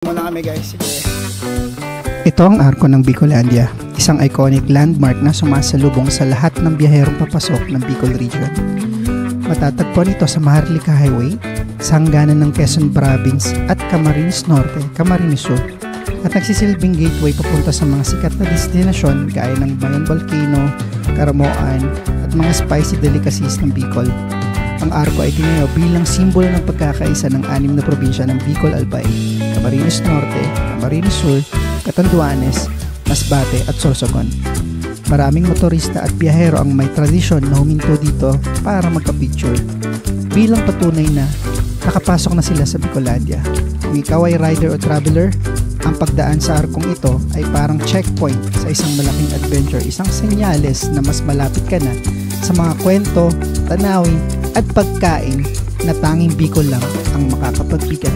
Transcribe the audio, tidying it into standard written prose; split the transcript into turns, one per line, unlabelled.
Muna kami guys, sige.
Ito ang arko ng Bicolandia, isang iconic landmark na sumasalubong sa lahat ng biyaherong papasok ng Bicol Region. Matatagpuan ito sa Maharlika Highway, sa hangganan ng Quezon Province at Camarines Norte, Camarines Sur, at nagsisilbing gateway papunta sa mga sikat na destinasyon gaya ng Mayon Volcano, Caramoan at mga spicy delicacies ng Bicol. Ang arko ay tinayo bilang simbolo ng pagkakaisa ng 6 na probinsya ng Bicol Albay, Camarines Norte, Camarines Sur, Catanduanes, Masbate at Sorsogon. Maraming motorista at biyahero ang may tradisyon na huminto dito para magka-picture. Bilang patunay na nakapasok na sila sa Bicolandia. Kung ikaw ay rider o traveler, ang pagdaan sa arkong ito ay parang checkpoint sa isang malaking adventure, isang senyales na mas malapit ka na sa mga kwento, tanawin at pagkain na tanging Bicol lang ang makakapagbigay.